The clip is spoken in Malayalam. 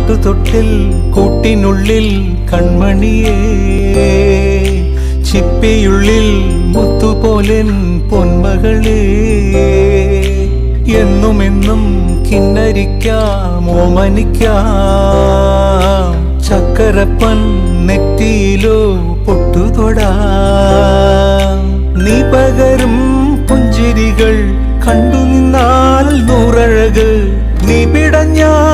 പാട്ടുതൊട്ടിൽ കൂട്ടിനുള്ളിൽ കൺമണിയേ, ചിപ്പിയുള്ളിൽ മുത്തുപോലെൻ പൊന്മകളേ, എന്നുമെന്നും കിന്നരിക്കാം ഓമനിക്കാം, ചക്കരപ്പൻ നെറ്റിയിലോ പൊട്ടുതൊടാം. നീ പകരും പുഞ്ചിരികൾ കണ്ടു നിന്നാൽ നൂറഴക്, നീ പിടഞ്ഞാൽ